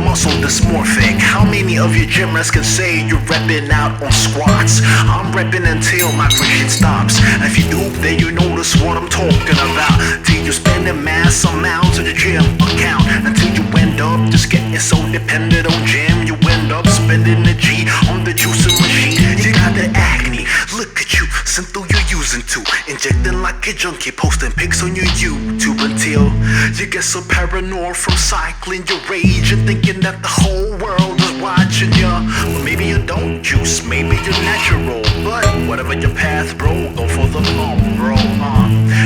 muscle dysmorphic. How many of you gym rats can say you're repping out on squats? I'm repping until my great shit stops. If you do, then you notice what I'm talking about. Till you spend a mass amount to the gym account, until you end up just getting so dependent on gym. You end up spending the G on the juicing machine. You got the acne, look at you, simple you're using to, injecting like a junkie, posting pics on your YouTube until you get so paranoid from cycling your rage and thinking that the whole world is watching ya. Or maybe you don't juice, maybe you're natural, but whatever your path, bro, go for the pump, bro.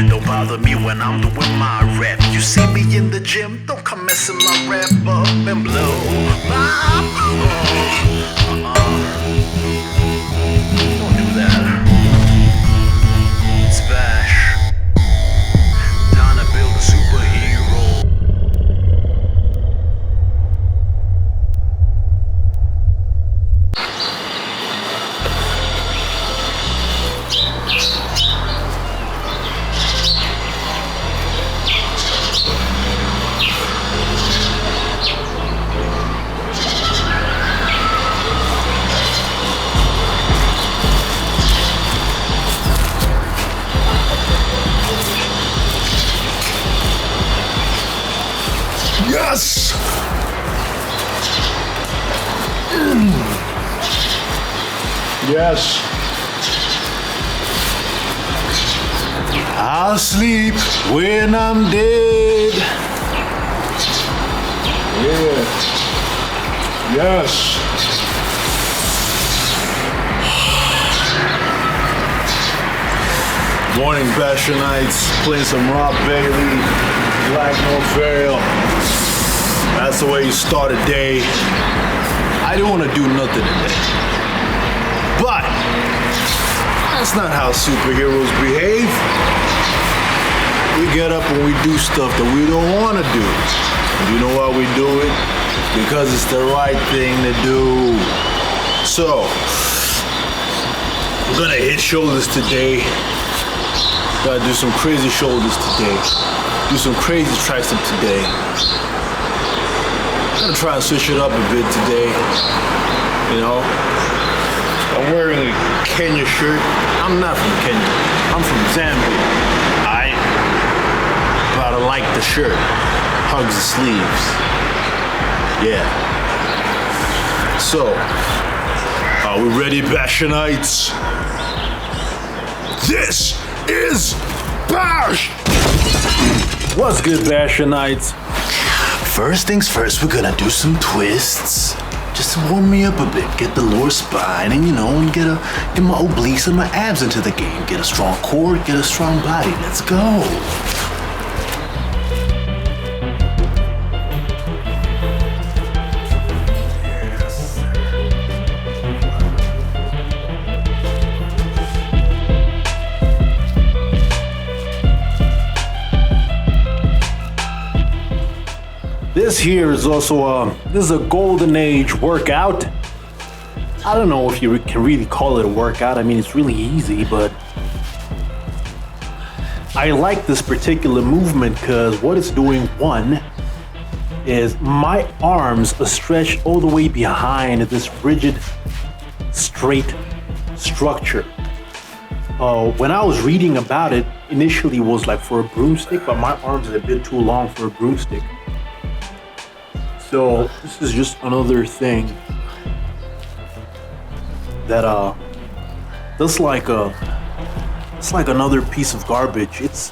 Don't bother me when I'm doing my rep. You see me in the gym, don't come messing my rep up and blow my Don't do that. Smash. Time to build a superhero. Yes! Yes. I'll sleep when I'm dead. Yeah. Yes. Morning Bashanites, playing some Rob Bailey, Black No Veil. That's the way you start a day. I didn't want to do nothing today. But that's not how superheroes behave. We get up and we do stuff that we don't want to do. And you know why we do it? Because it's the right thing to do. So, I'm gonna hit shoulders today. Gotta do some crazy shoulders today. Do some crazy triceps today. I'm gonna try and switch it up a bit today. You know? I'm wearing a Kenya shirt. I'm not from Kenya. I'm from Zambia. But I like the shirt. Hugs the sleeves. Yeah. So, are we ready, Bashanites? This is Bash! What's good, Bashanites? First things first, we're gonna do some twists. Just to warm me up a bit, get the lower spine, and and get my obliques and my abs into the game. Get a strong core, get a strong body. Let's go. This here is also this is a golden age workout. I don't know if you can really call it a workout. I mean, it's really easy, but I like this particular movement because what it's doing, one, is my arms are stretched all the way behind this rigid, straight structure. When I was reading about it, initially it was like for a broomstick, but my arms are a bit too long for a broomstick. So this is just another thing that that's like another piece of garbage. It's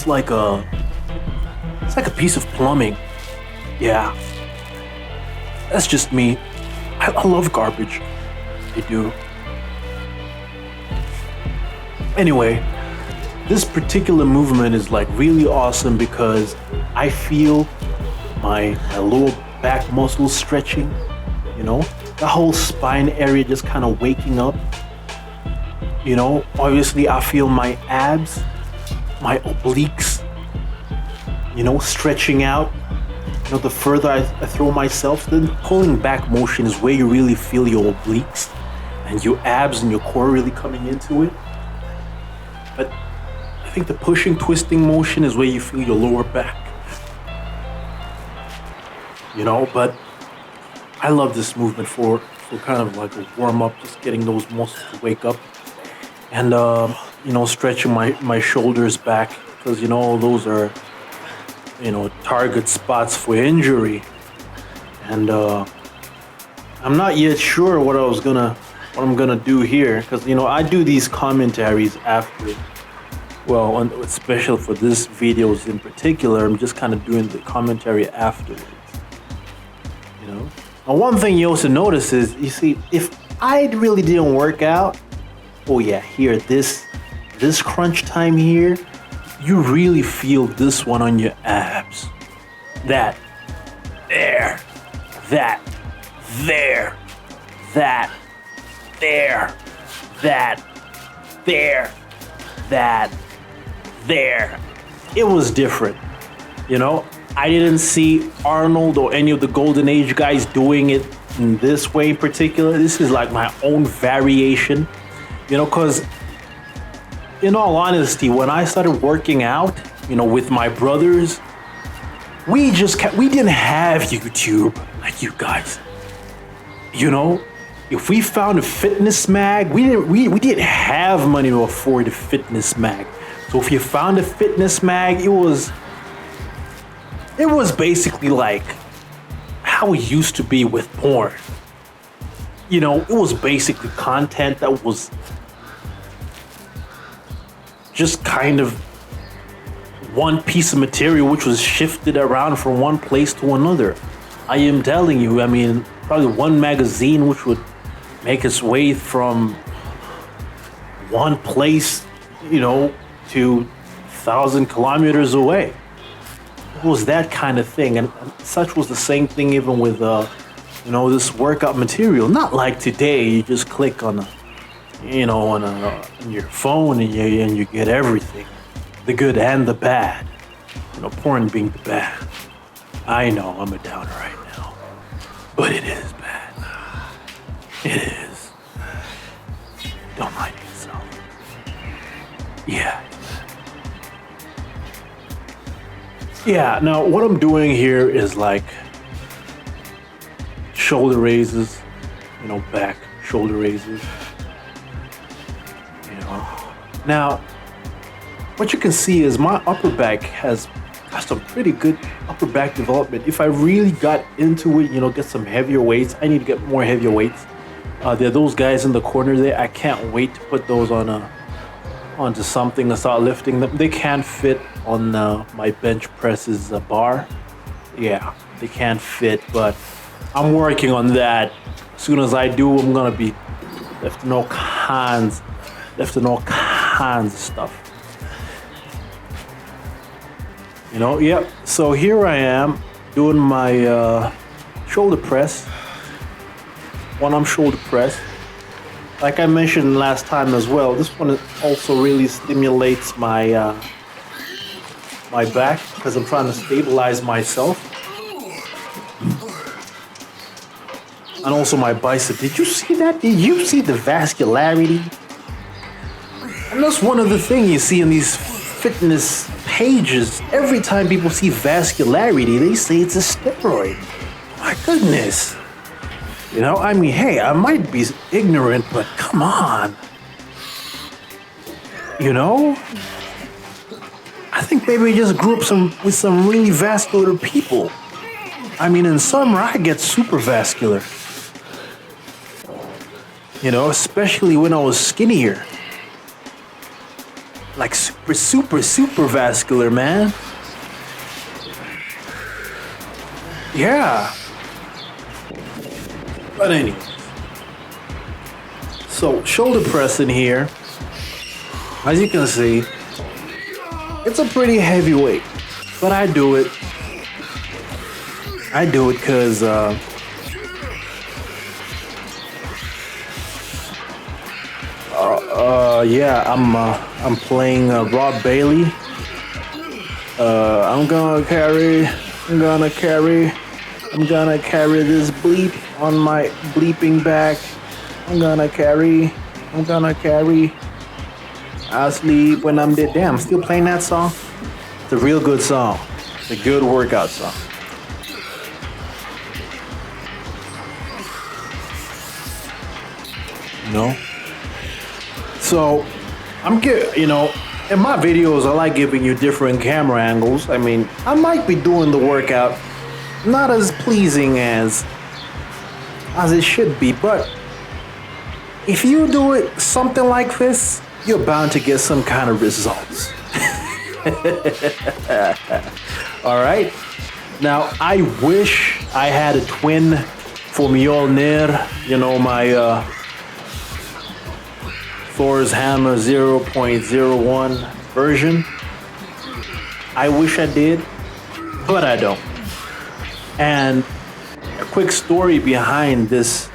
like a piece of plumbing. Yeah. That's just me. I love garbage. I do. Anyway, this particular movement is like really awesome because I feel my lower back muscles stretching, the whole spine area just kind of waking up. Obviously I feel my abs, my obliques, stretching out. The further I throw myself, the pulling back motion is where you really feel your obliques and your abs and your core really coming into it. But I think the pushing, twisting motion is where you feel your lower back. But I love this movement for kind of like a warm up, just getting those muscles to wake up, and stretching my shoulders back, because those are target spots for injury, and I'm not yet sure what I'm gonna do here, because I do these commentaries after. Well, especially for this videos in particular, I'm just kind of doing the commentary afterwards. Now, one thing you also notice is, you see, if I really didn't work out, oh yeah, here, this crunch time here, you really feel this one on your abs. That, there, that, there, that, there, that, there, that, there. It was different, I didn't see Arnold or any of the Golden Age guys doing it in this way in particular. This is like my own variation, because in all honesty, when I started working out, with my brothers, we didn't have YouTube like you guys. If we found a fitness mag, we didn't have money to afford a fitness mag. So if you found a fitness mag, it was basically like how it used to be with porn. It was basically content that was just kind of one piece of material which was shifted around from one place to another. I am telling you, probably one magazine which would make its way from one place, to 1,000 kilometers away. It was that kind of thing, and such was the same thing even with this workout material. Not like today, you just click on on your phone and you get everything, the good and the bad. Porn being the bad. I know I'm a downer right now, but it is bad. It is. Don't mind yourself. Yeah. Yeah, now what I'm doing here is like shoulder raises, back shoulder raises. Now, what you can see is my upper back has got some pretty good upper back development. If I really got into it, get some heavier weights, I need to get more heavier weights. There are those guys in the corner there. I can't wait to put those onto something and start lifting them. They can't fit on my bench presses bar. Yeah, they can't fit, but I'm working on that. As soon as I do, I'm gonna be lifting all kinds of stuff. Yep. So here I am doing my shoulder press, one-arm shoulder press. Like I mentioned last time as well, this one also really stimulates my my back, because I'm trying to stabilize myself. And also my bicep. Did you see that? Did you see the vascularity? And that's one of the things you see in these fitness pages. Every time people see vascularity, they say it's a steroid. My goodness. Hey, I might be ignorant, but come on. I think maybe I just grew up with some really vascular people. In summer, I get super vascular. Especially when I was skinnier. Like super vascular, man. Yeah. But anyways. So, shoulder press in here. As you can see, it's a pretty heavy weight. But I do it. I do it because I'm playing Rob Bailey. I'm gonna carry this bleep on my bleeping back. I'm gonna carry. I'll sleep when I'm dead. Damn, I'm still playing that song. It's a real good song. It's a good workout song. you know? So, in my videos, I like giving you different camera angles. I mean, I might be doing the workout not as pleasing as it should be, but if you do it something like this, you're bound to get some kind of results. All right? Now, I wish I had a twin for Mjolnir, my Thor's Hammer 0.01 version. I wish I did, but I don't. And a quick story behind this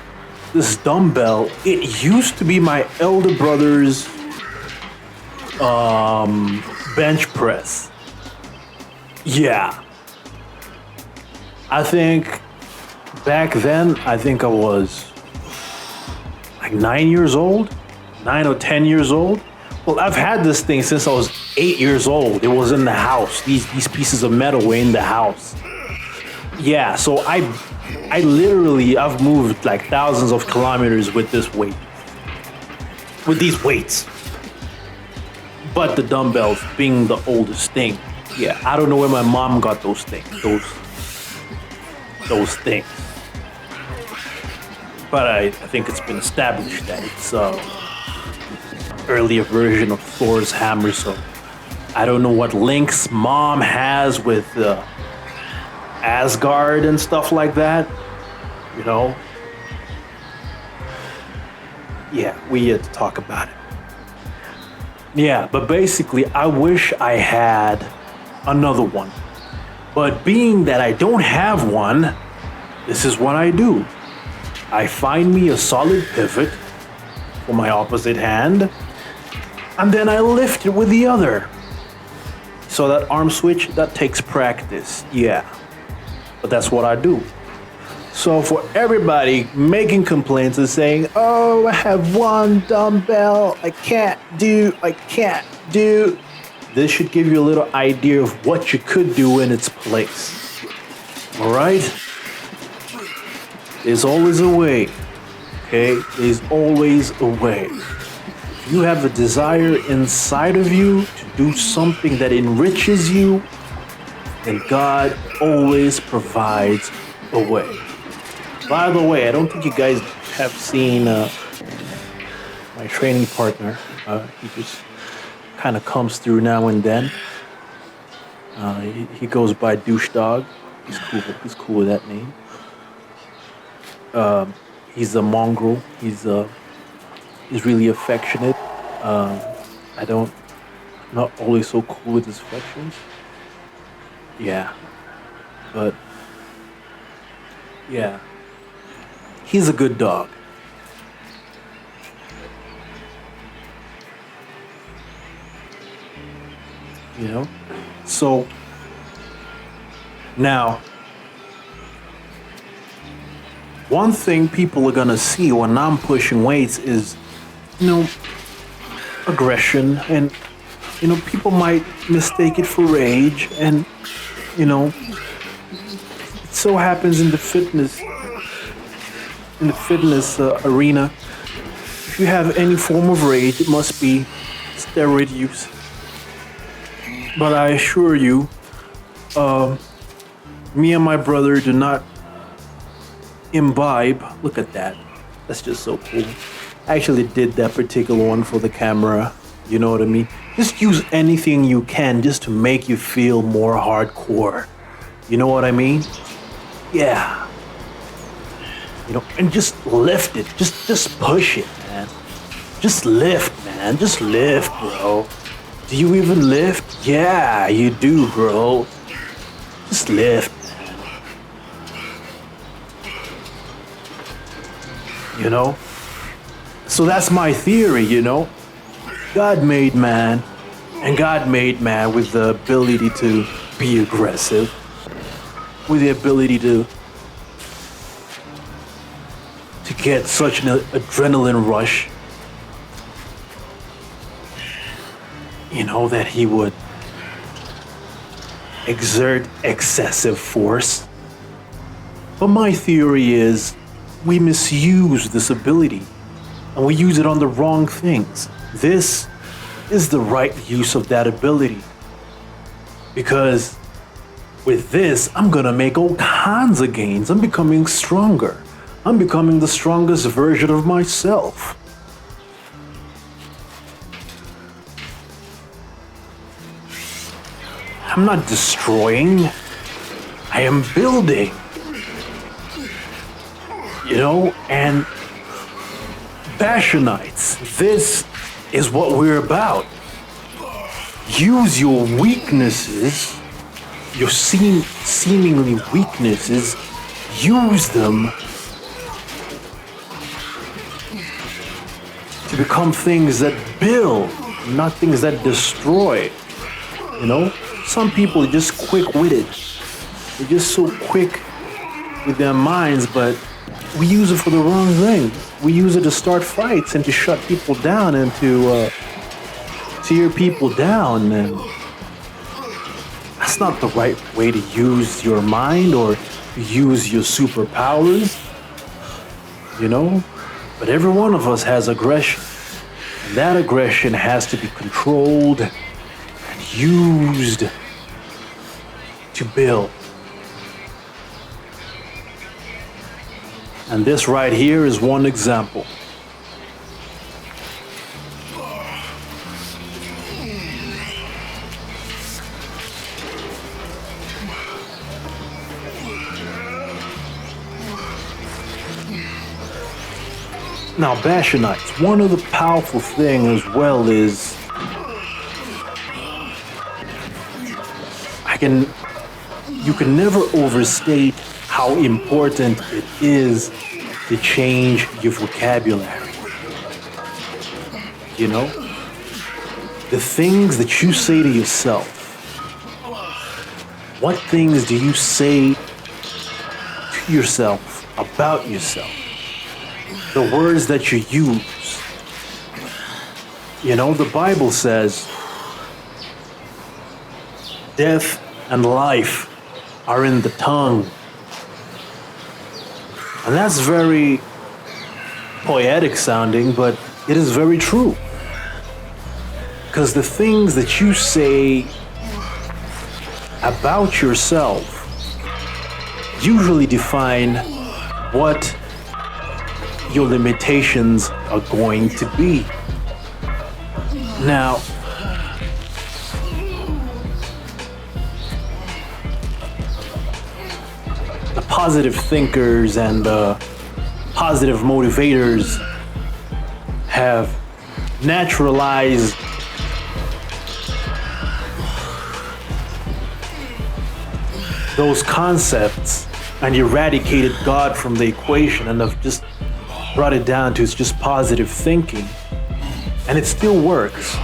dumbbell. It used to be my elder brother's bench press. Yeah. I think back then, I was like 9 years old, 9 or 10 years old. Well, I've had this thing since I was 8 years old. It was in the house. These pieces of metal were in the house. Yeah, so I've moved like thousands of kilometers with this weight. With these weights. But the dumbbells being the oldest thing. Yeah, I don't know where my mom got those things. Those things. But I think it's been established that it's earlier version of Thor's hammer, so I don't know what links mom has with Asgard and stuff like that, Yeah, we had to talk about it. Yeah, but basically, I wish I had another one. But being that I don't have one, this is what I do. I find me a solid pivot for my opposite hand, and then I lift it with the other. So that arm switch, that takes practice, yeah. But that's what I do. So for everybody making complaints and saying, oh, I have one dumbbell, I can't do, this should give you a little idea of what you could do in its place. All right? There's always a way, okay? There's always a way. If you have a desire inside of you to do something that enriches you, then God always provides a way. By the way, I don't think you guys have seen my training partner. He just kind of comes through now and then. He goes by Douche Dog. He's cool with that name. He's a mongrel. He's really affectionate. Not always so cool with his affections. Yeah, but yeah, he's a good dog. So now, one thing people are gonna see when I'm pushing weights is, aggression, and people might mistake it for rage, and it so happens in the fitness arena, if you have any form of rage, it must be steroid use. But I assure you, me and my brother do not imbibe. Look at that. That's just so cool. I actually did that particular one for the camera. You know what I mean? Just use anything you can just to make you feel more hardcore. You know what I mean? Yeah. And just lift it. Just push it, man. Just lift, man. Just lift, bro. Do you even lift? Yeah, you do, bro. Just lift, man. So that's my theory, God made man, and God made man with the ability to be aggressive, with the ability to get such an adrenaline rush, that he would exert excessive force. But my theory is we misuse this ability and we use it on the wrong things. This is the right use of that ability. Because with this, I'm gonna make all kinds of gains. I'm becoming stronger. I'm becoming the strongest version of myself. I'm not destroying. I am building. You know, and Bashanites, this is what we're about. Use your weaknesses, your seemingly weaknesses, use them to become things that build, not things that destroy. You know, some people are just quick-witted. They're just so quick with their minds, but we use it for the wrong thing. We use it to start fights and to shut people down and to tear people down, and that's not the right way to use your mind or use your superpowers, you know? But every one of us has aggression, and that aggression has to be controlled and used to build. And this right here is one example. Now, Bashanites, one of the powerful things as well is you can never overstate how important it is to change your vocabulary. You know? The things that you say to yourself. What things do you say to yourself about yourself? The words that you use. You know, the Bible says, death and life are in the tongue. And that's very poetic sounding, but it is very true. Because the things that you say about yourself usually define what your limitations are going to be. Now, the positive thinkers and the positive motivators have naturalized those concepts and eradicated God from the equation and have just brought it down to it's just positive thinking. And it still works.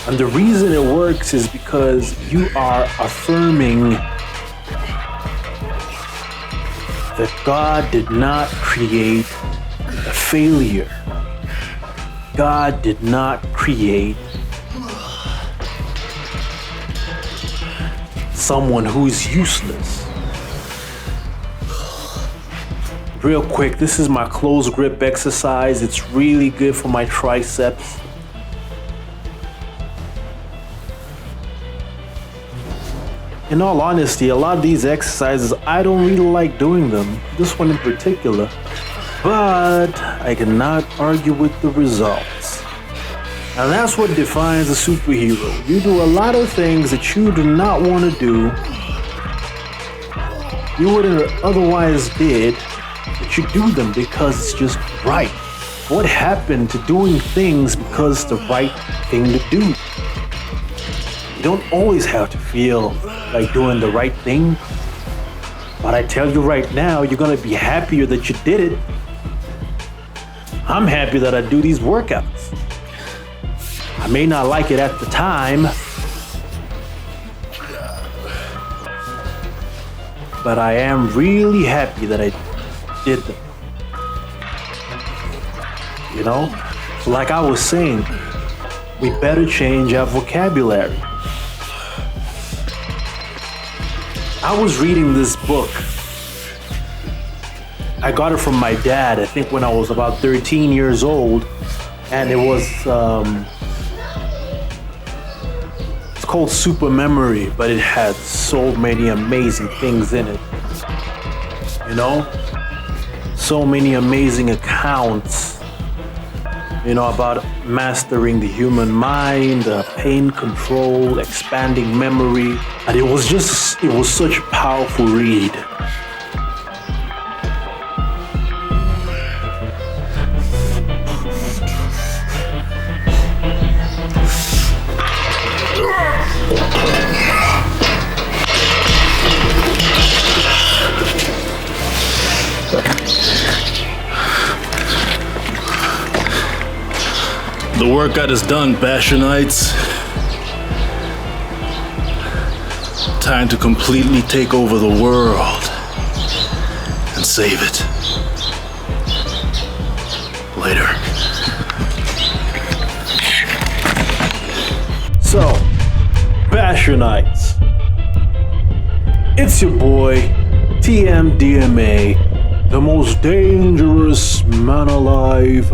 And the reason it works is because you are affirming that God did not create a failure. God did not create someone who's useless. Real quick, this is my close grip exercise. It's really good for my triceps. In all honesty, a lot of these exercises, I don't really like doing them. This one in particular. But I cannot argue with the results. And that's what defines a superhero. You do a lot of things that you do not want to do. You wouldn't otherwise did. But you do them because it's just right. What happened to doing things because it's the right thing to do? You don't always have to feel like doing the right thing. But I tell you right now, you're gonna be happier that you did it. I'm happy that I do these workouts. I may not like it at the time, but I am really happy that I did them. You know? So like I was saying, we better change our vocabulary. I was reading this book I got it from my dad, I think when I was about 13 years old. And it was, it's called Super Memory, but it had so many amazing things in it. You know? So many amazing accounts, you know, about mastering the human mind, pain control, expanding memory. And it was such a powerful read. The workout is done, Bashanites. Time to completely take over the world and save it. Later. So, Bashanites, it's your boy, TMDMA, the most dangerous man alive.